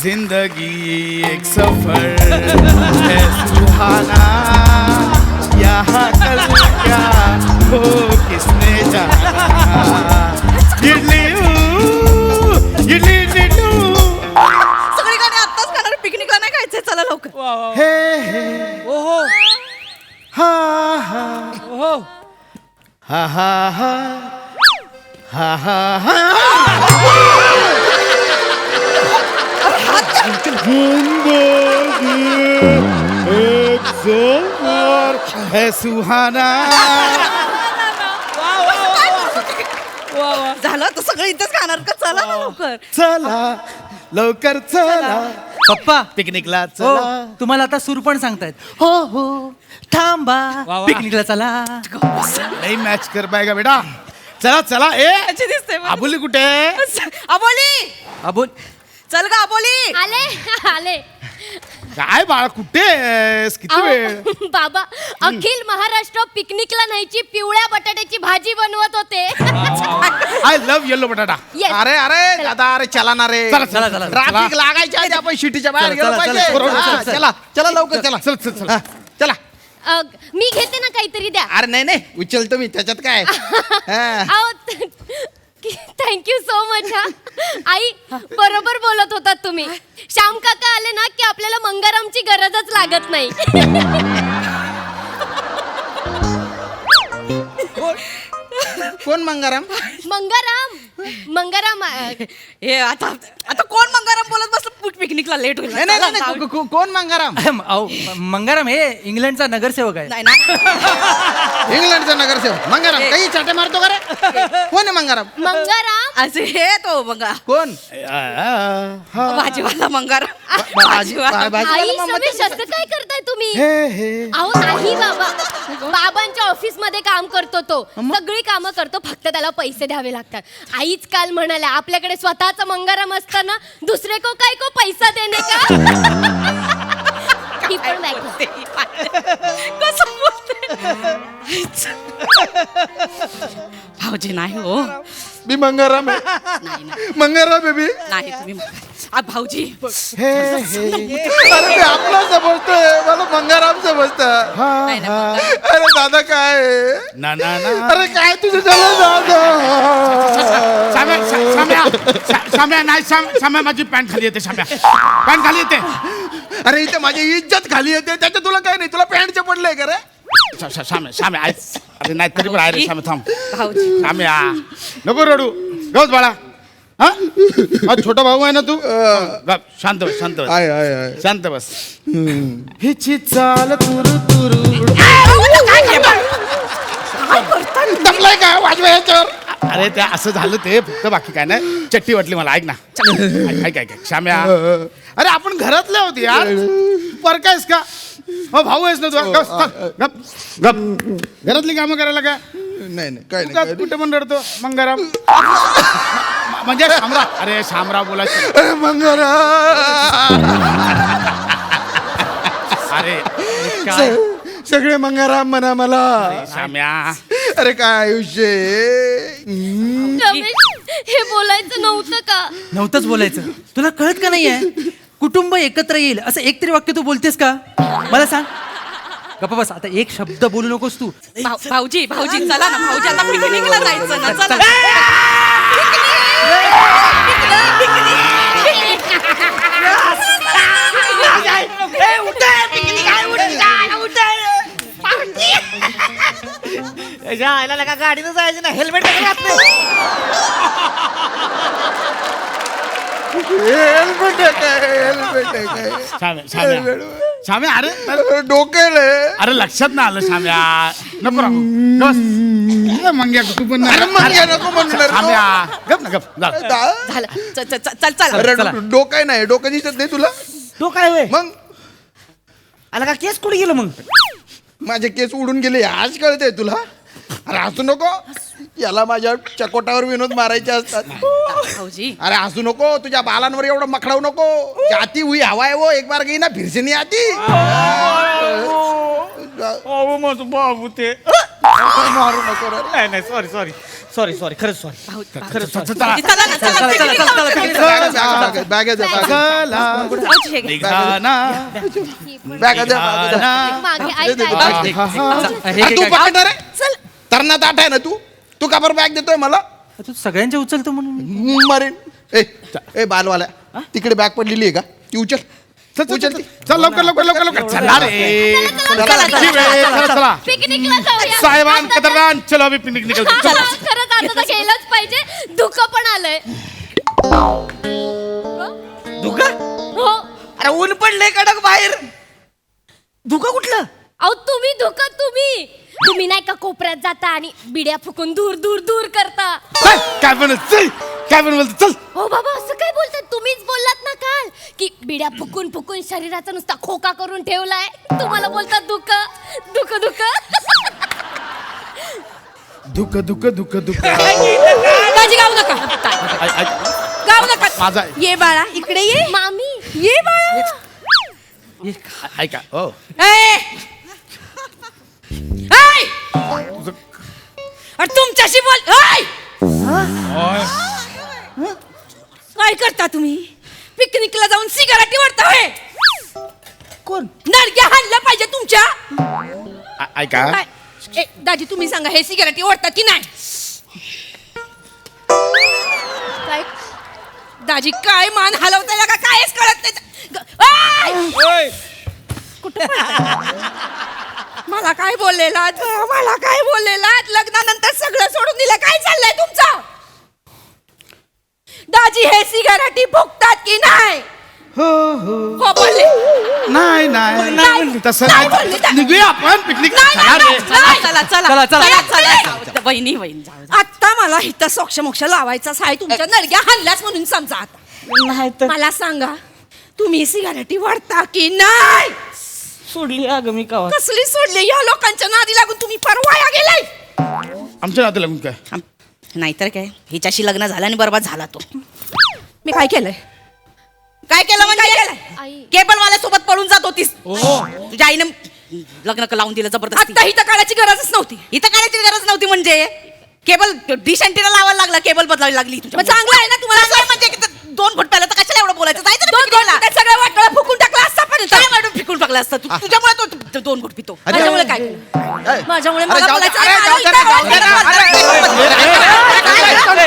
जिंदगी एक सफर है सुहाना, यहाँ कल क्या हो किसने जाना. इडली इडली इडली सगळी गाणी आत्ताच खाणार, पिकनिकला नाही खायचंय. चला लवकर. हे हे ओहो हा हा ओहो हा हा हा हा हा हा. एक सफर है सुहाना. झालं तर सगळं इथेच खाणार का? चला ना लवकर. चला लवकर चला पप्पा पिकनिकला हो चला. तुम्हाला आता सूर पण सांगतायत. हो हो थांबा वा. पिकनिकला चला. नाही मॅच कर पाएगा बेटा. चला चला. अच्छी दिसते मला. आबोली कुठे? अबोली, अबोल चल गा अबोली. आले आले काय बाळा कुठे आहेस? किती वेळ? बाबा अखिल महाराष्ट्र पिकनिकला न्यायची पिवळ्या बटाट्याची भाजी बनवत होते. आय लव्ह येलो बटाटा. Yes. अरे अरे दादा अरे चला ना रे. चला चला चला ट्रॅफिक लागायच्या आधी आपण शिटीच्या बाहेर चला, गेलो चला, पाहिजे. चला, चला, हा, चला, चला चला लवकर चला. चल चल चल. चला. मी घेते ना काहीतरी द्या. अरे नाही नाही उचलतो मी त्याच्यात काय. हा. Thank you so much. हा आई बरोबर बोलत होतात तुम्ही. श्याम काका आले ना की आपल्याला मंगारामची गरजच लागत नाही. कोण मंगाराम? मंगाराम हे आता आता कोण मंगाराम बोलत बसलं? पिकनिकला लेट होईल. नाही नाही चला, नाही, जाऊ. कोण मंगाराम? अहो, मंगाराम हे इंग्लंडचा नगरसेवक आहे. नाही ना. इंग्लंडचा नगरसेवक मंगाराम काही चाटे मारतो का रे? कोण आहे मंगाराम? मंगाराम असे हे तो मंगा कोण? भाजीवाला मंगाराम. भाजी- भाजीवाला. भाजी- आई मम्मा सगळे शस्त्र काय करताय तुम्ही? हे हे अहो नाही बाबा, बाबांच्या ऑफिस मध्ये काम करतो तो. सगळी कामं करतो, फक्त त्याला पैसे द्यावे लागतात. आईच काल म्हणाल्या आपल्याकडे स्वतःचा मंगाराम असताना दुसरे को काय को पैसा देणे का. ही पण बायको. कसं बोलते? भाऊजी नाही हो. मी मंगाराम आहे. नाही नाही मंगाराम बेबी. नाही तुम्ही भाऊजी. हे हे अरे मी आपला समजतोय मला मंगाराम समजतं. हा नाही, नाही, हा. मंगाराम. अरे दादा काय आहे? ना ना ना. अरे काय तुझं झालं दादा? शाम्या नाही शाम्या माझी पॅन्ट खाली येते. शाम्या पॅन्ट खाली येते. अरे इथे माझी इज्जत खाली येते त्याच्या तुला काय नाही. तुला पॅन्टचे पडलंय का रे? शाम्या शाम्या अरे नाही तरी पण आहे रे. शाम्या थांब. भाऊजी शाम्या नको रडू. गौस बाळा. हा छोटा भाऊ आहे ना तू. गप, शांत बस शांत बस आहे आहे आहे. शांत बस. हिची चाल तुरु तुरु. दमलाय का वाजवा याच्यावर? अरे त्या असं झालं ते फक्त बाकी काय नाही. चट्टी वाटली मला. ऐक ना ऐक ऐक ऐक. शाम्या अरे आपण घरातले होते यार. परकायस का? हो भाऊ आहेस ना तू. गप गप गप. घरातली कामं करायला काय नाही नाही काय तू का नाही. कुठे पण रडतो मंगाराम? म्हणजे शामराव. अरे शामराव बोलायचं. अरे मंगाराम. अरे काय सगळे मंगाराम म्हणा मला. शाम्या अरे काय आयुष्य आहे? रमेश, हे बोलायचं नव्हतं का? नव्हतंच बोलायचं. तुला कळत का नाहीये? कुटुंब एकत्र येईल असं एक तरी वाक्य तू बोलतेस का? मला सांग. गप्पा बस. आता एक शब्द बोलू नकोस तू. भाऊजी भाऊजी चला ना. भाऊजी आता पिकनिकला जायचं ना. चला. गाडीनं जायचं ना. हेल्मेट हेल्मेट काय हेल्मेट काय? शाम्या शाम्या शाम्या अरे अरे डोक्याला अरे लक्षात ना आलं शाम्या. नको राहू. अरे मंग्या तू पण अरे मंग्या नको म्हणणार. शाम्या गप ना गप. जा. झालं. चल चल चल. अरे चला. डोकं नाही. डोकं दिसत नाही तुला? तो काय होय? मग आला का केस कुठे गेलं मग? माझे केस उडून गेले आज कळतंय तुला? अरे हसू नको. याला माझ्या चकोटावर विनोद मारायचे असतात. भाऊजी अरे हसू नको. तुझ्या बालांवर एवढं मखडावू नको. जाती हुई हवा है वो एक बार गई ना फिर से नहीं आती. माझं बाबू ते मारू नको रे. नाही नाही सॉरी सॉरी सॉरी खरंच सॉरी खरंच चला चला ना, चला, चला, picnic चला, लावू, चला, picnic चला, लावू. बॅग द्या चला भाऊजी, हे घे. निघाना बॅग द्या मागे ऐक ऐक तू पकडणार आहे चल तरणात आठ आहे ना तू का बरं बॅग देतोय मला तू सगळ्यांच्या उचलतो म्हणून मरेन ए बालवाल्या तिकडे बॅग पडलेली आहे का ती उचल उचल ती. चल लवकर चला रे चला, किती वेळ आहे? चला चला पिकनिकला जाऊया साहेबान कदरदान चलो अभी पिकनिक निकलते चला, चला खरंच आता तर गेलंच पाहिजे धुकं पण आलंय धुका हो अरे ऊन पडले कडक बाहेर धुका कुठलं अहो तुम्ही नाही का कोपऱ्यात जाता आणि बिड्या फुकून दूर दूर दूर करता चल, काय पण बोलतो चल हो बाबा असं काय बोलतात तुम्हीच बोललात ना काल की बिड्या फुकून फुकून शरीराचा नुसता खोका करून ठेवलाय तुम्हाला बोलतात दुःख दुःख काळजी गाऊ नका गाऊ नका माझा ये बाळा इकडे ये मामी ये बाळा ऐका हो ए! अरे तुमच्याशी बोल काय करता तुम्ही पिकनिकला जाऊन सिगारेटी वाटता होय कोण नडक्या हाणल्या पाहिजे तुमच्या ऐका काय? ए, दाजी तुम्ही सांगा हे सिगारेटी ओढतात की नाही काय दाजी काय मान हलवताय का कायच कळत नाही आय! कुठं पळताय? मला काय बोललेलात लग्नानंतर सगळं सोडून दिलं काय चाललंय तुमचं दाजी हे सिगारेटी फुकतात की नाही हो हो बोलले नाही तसं नाही बोलली तर. नाही निघूया आपण पिकनिक नाही, चला रे नाही. चला. आता मला इथं सोक्ष मोक्ष लावायचाच आहे तुमच्या नडग्या हाणल्याच म्हणून समजा आता नाही तर मला सांगा तुम्ही सिगारेटी वाढता की नाही सोडली अगं मी कवा कसली सोडली या लोकांच्या नादी लागून तुम्ही परवाया गेलाय आमच्या नाते लागून काय नाहीतर काय हिच्याशी लग्न झालं आणि बरबाद झाला तो मी काय केलंय काय केलं म्हणजे आई. केबल वाल्यासोबत पळून जात होतीस तुझ्या आईने लग्न लावून दिलं जबरदस्ती आता इथं काढायची गरजच नव्हती इथं काढायची गरज नव्हती म्हणजे केबल डिश अँटीना लावायला लागला केबल बदलावी लागली चांगलं आहे ना तुम्हाला म्हणजे 2 घोट प्याला तर कशाला एवढं बोलायचं जायचं 2 घोट सगळं वाटलं फुकून टाकला असता पण काय वाटून फिकून टाकला असता तुझ्यामुळे तो 2 घोट पितो माझ्यामुळे काय केलं माझ्यामुळे मला बोलायचं अरे, आहे, जाऊ दे, जाऊ दे,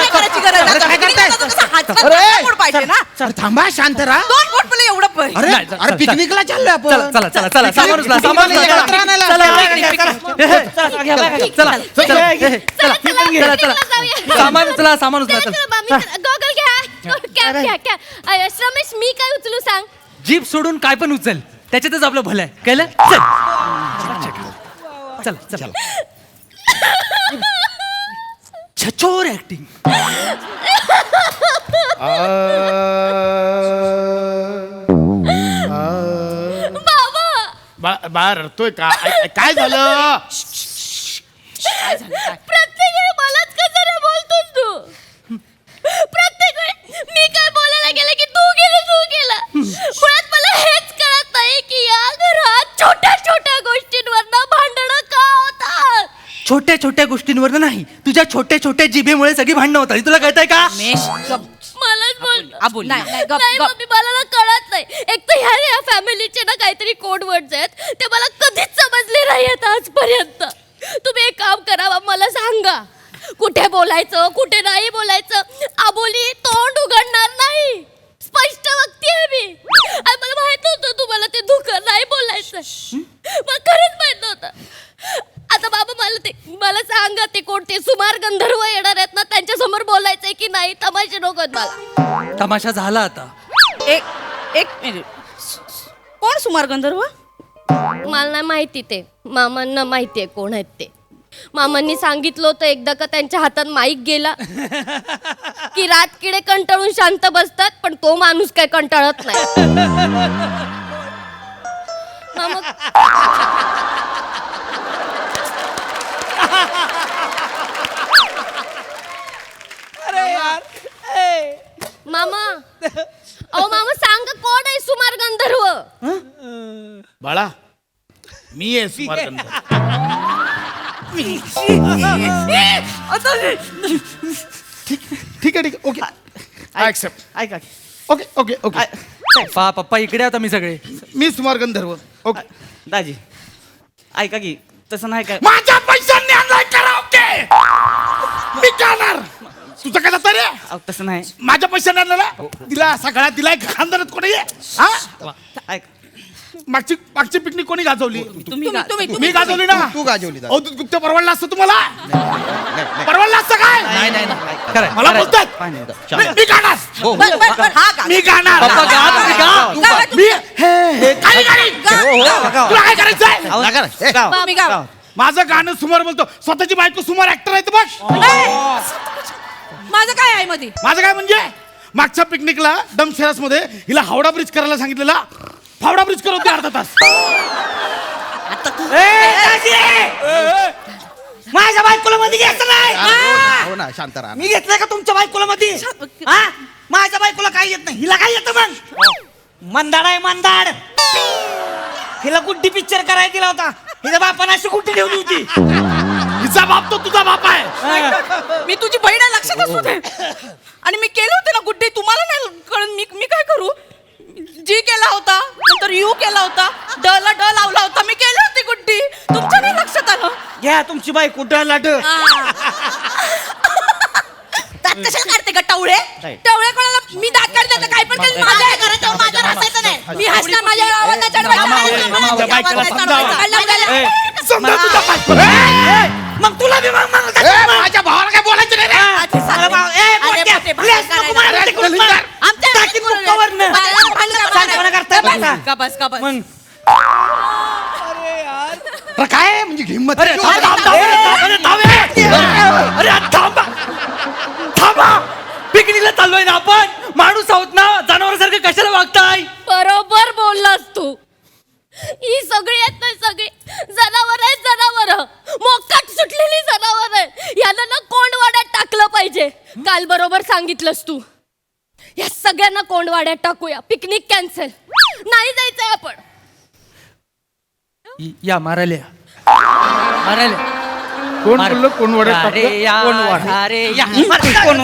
करायची गरज नाही. हातचा पाहिजे ना थांबा शांत राहा 2 घोट पिलं एवढं पण अरे अरे पिकनिकला चाललोय आपण चला सामान उचला एकत्र आणायला. सामान उचला चल गॉगल घ्या कॅप श्रमेश मी काय उचलू सांग जीप सोडून काय पण उचल त्याच्यातच आपलं भलं आहे कळलं चल छछोर ऍक्टिंग बाळा रडतोय का काय झालं प्रत्येक वेळी मलाच कसं रे बोलतोस तू प्रत्येक वेळी मी काय बोलायला गेलं की तू गेला मुळात मला हेच कळत नाही की या घरात छोट्या छोट्या गोष्टींवरनं भांडणं का होतात छोट्या छोट्या गोष्टींवर नाही तुझ्या छोट्या छोट्या जिभेमुळे सगळी भांडणं होतात हे तुला कळतंय का मलाच बोल नाही, नाही गप. मम्मी मला ना कळत नाही एक तर ह्या फॅमिलीचे ना काहीतरी कोड वर्ड्स आहेत ते मला कधीच समजले नाही आहेत आजपर्यंत तुम्ही एक काम करा मला सांगा कुठे बोलायचं कुठे नाही बोलायचं आबोली तोंड उघडणार नाही स्पष्ट वक्ती आहे मी आणि मला माहित नव्हतं तुम्हाला ते दुखं नाही बोलायचं मला खरंच माहित नव्हतं आता बाबा मला सांगा ते कोणते सुमार गंधर्व येणार आहेत ना त्यांच्या समोर बोलायचंय की नाही तमाशे नको आहेत मला तमाशा झाला आता एक मिनिट कोण सुमार गंधर्व मला नाही माहिती ते मामांना माहिती आहे कोण आहेत ते मामांनी सांगितलं होतं एकदा का त्यांच्या हातात माईक गेला की रातकिडे कंटाळून शांत बसतात पण तो माणूस काय कंटाळत नाही मामा मामा अहो मामा सांगा कोण आहे सुमार गंधर्व बाळा मी आहे सुमार गंधर्व. ठीक आहे ओके आय ऍक्सेप्ट ऐका ओके ओके ओके पप्पा इकडे आता मी सगळे मी सुमार गंधर्व ओके दाजी ऐका की तसं नाही काय माझ्या पैशांनी आणलाय कराओके मी गाणार तुझं काय जातं रे अहो, तसं नाही माझ्या पैशाने आणलेला दिला सगळ्यात दिलाय खानदारात कोणी हा ऐक मागची पिकनिक कोणी गाजवली तुम्ही मी गाजवली ना तू गाजवली दादा. अवधूत गुप्त परवडला असतं तुम्हाला परवडला असतं काय नाही नाही नाही खरं मला बोलतात मी गाणार हो, हो. मी गाणार पप्पा गा, तुम्ही गा. मी काही गाणी. तुला काय करायचंय नका रे. ए, माझं गाणं सुमार बोलतो स्वतःची बायको सुमार ऍक्टर आहे बघ माझं काय आहे मध्ये माझं काय म्हणजे मागच्या पिकनिकला डमशेरास मध्ये हिला हावडा ब्रिज करायला सांगितलेला फावडा ब्रिज करवते अर्धा तास माझ्या बायकोला मध्ये घ्यायचं नाही हो ना शांत राहा मी घेतलंय का तुमच्या बायकोला मध्ये हा माझ्या बायकोला काही येत नाही हिला काय येतं मग मंदाड आहे मंदाड हिला गुड्डी पिक्चर करायला दिला होता हिच्या बापाने अशी गुड्डी ठेवली होती हिचा बाप तो तुझा बाप आहे मी तुझी बहीण आहे लक्षात असू दे आणि मी केले होते ना गुड्डे तुम्हाला नाही कळून मी काय करू जी केला होता नंतर यू केला होता ड ला ड लावला होता मी केली होती गुड्डी तुमच्या नाही लक्षात आलं घ्या तुमची बायको डलाड दात कशाला काढते का टवळे टवळे कोणाला मी दात काढते तर काय पण केलं माझ्या घरात माझ्या हसायचं नाही मी हसणार माझ्या गावाला समजा तुझा बायको. मग तुला बी मग माझ्या भावाला काय बोलायचं नाही रे मग अरे काय म्हणजे हिंमत अरे थांबा थांबा पिकनिकला चाललोय ना आपण माणूस आहोत ना जनावरांसारखं कशाला वागताय बरोबर बोललास तू ही सगळी आहेत ना सगळी जनावर आहेत जनावर मोकाट सुटलेली जनावर आहेत यांना ना कोंडवाड्यात टाकलं पाहिजे काल बरोबर सांगितलंस तू या सगळ्यांना कोंडवाड्यात टाकूया पिकनिक कॅन्सल नाही जायचंय आपण या मारायला कोण बोललं कोण वड्यात अरे या कोण वाड्यात? अरे या कोण